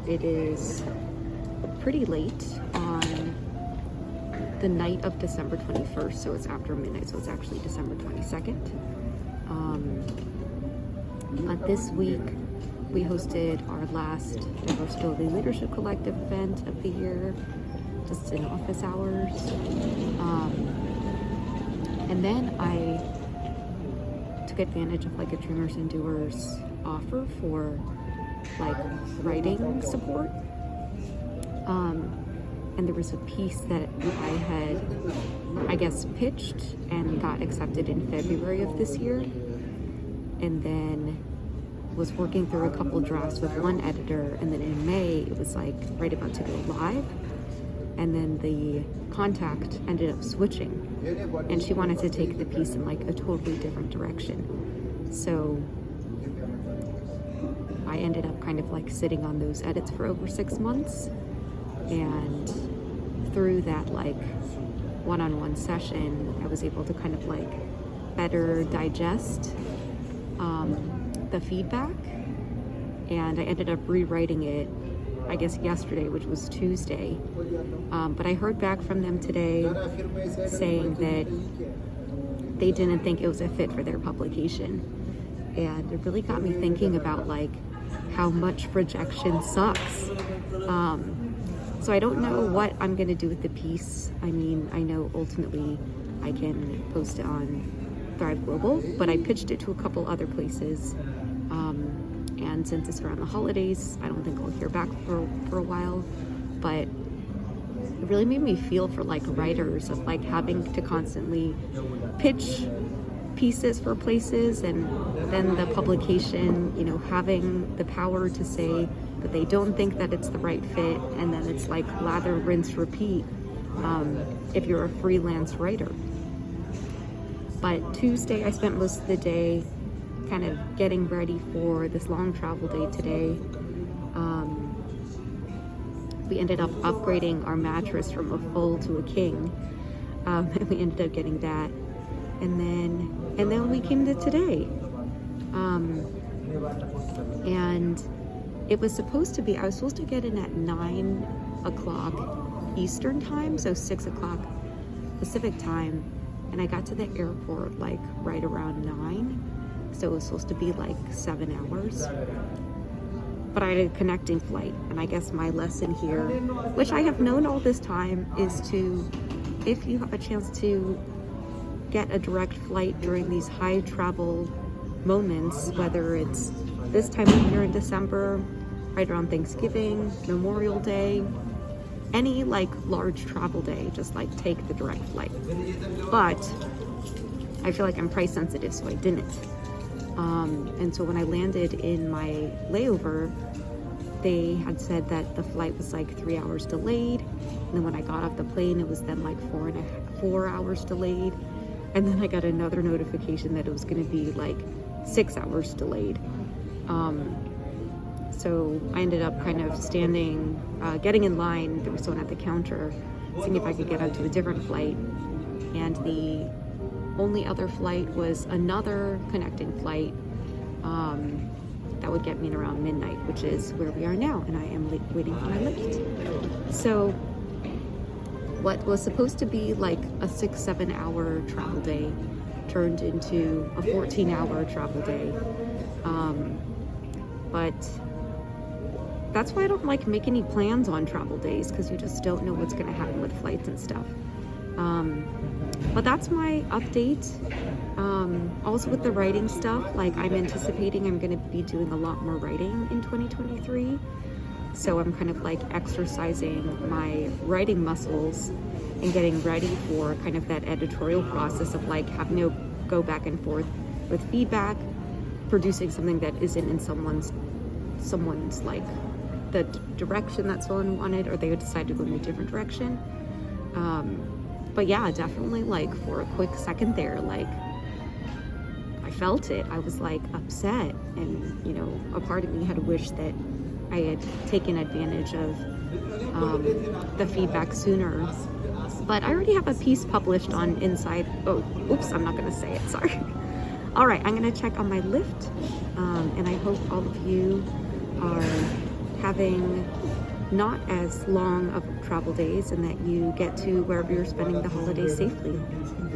It is pretty late on the night of December 21st, so it's after midnight, so it's actually December 22nd. This week, we hosted our last Diversity Leadership Collective event of the year, just in office hours. And then I took advantage of like a Dreamers and Doers offer for like writing support. And there was a piece that I had, I guess, pitched and got accepted in February of this year. And then was working through a couple drafts with one editor, and then in May it was like right about to go live, and then the contact ended up switching, and she wanted to take the piece in like a totally different direction. So I ended up kind of like sitting on those edits for over 6 months, and through that like one-on-one session I was able to kind of like better digest the feedback, and I ended up rewriting it, I guess, yesterday, which was Tuesday. But I heard back from them today saying that they didn't think it was a fit for their publication. And it really got me thinking about like how much rejection sucks. So I don't know what I'm gonna do with the piece. I mean, I know ultimately I can post it on Thrive Global, but I pitched it to a couple other places. And since it's around the holidays, I don't think I'll hear back for a while, but it really made me feel for like writers of like having to constantly pitch pieces for places, and then the publication, you know, having the power to say that they don't think that it's the right fit, and then it's like lather, rinse, repeat if you're a freelance writer. But Tuesday I spent most of the day kind of getting ready for this long travel day today. We ended up upgrading our mattress from a full to a king, and we ended up getting that, and then we came to today, and it was supposed to be, I was supposed to get in at 9 o'clock Eastern time, so 6 o'clock Pacific time, and I got to the airport like right around 9. So it was supposed to be like 7 hours, but I had a connecting flight. And I guess my lesson here, which I have known all this time, is to, if you have a chance to get a direct flight during these high travel moments, whether it's this time of year in December, right around Thanksgiving, Memorial Day, any like large travel day, just like take the direct flight. But I feel like I'm price sensitive, so I didn't. And so when I landed in my layover, they had said that the flight was like 3 hours delayed. And then when I got off the plane, it was then like 4 hours delayed. And then I got another notification that it was going to be like 6 hours delayed. So I ended up kind of standing, getting in line. There was someone at the counter, seeing if I could get onto a different flight. And the only other flight was another connecting flight that would get me in around midnight, which is where we are now, and I am waiting for my lift. So what was supposed to be like a 6-7 hour travel day turned into a 14-hour travel day. But that's why I don't like make any plans on travel days, because you just don't know what's going to happen with flights and stuff. But that's my update. Also with the writing stuff, like I'm anticipating I'm going to be doing a lot more writing in 2023. So I'm kind of like exercising my writing muscles and getting ready for kind of that editorial process of like having to go back and forth with feedback, producing something that isn't in someone's like the direction that someone wanted, or they would decide to go in a different direction. But yeah, definitely like for a quick second there, like I felt it. I was like upset, and you know, a part of me had wished that I had taken advantage of the feedback sooner. But I already have a piece published on Inside. Oh, oops, I'm not gonna say it, sorry. All right, I'm gonna check on my lift, and I hope all of you are having having not as long of travel days and that you get to wherever you're spending the holidays safely.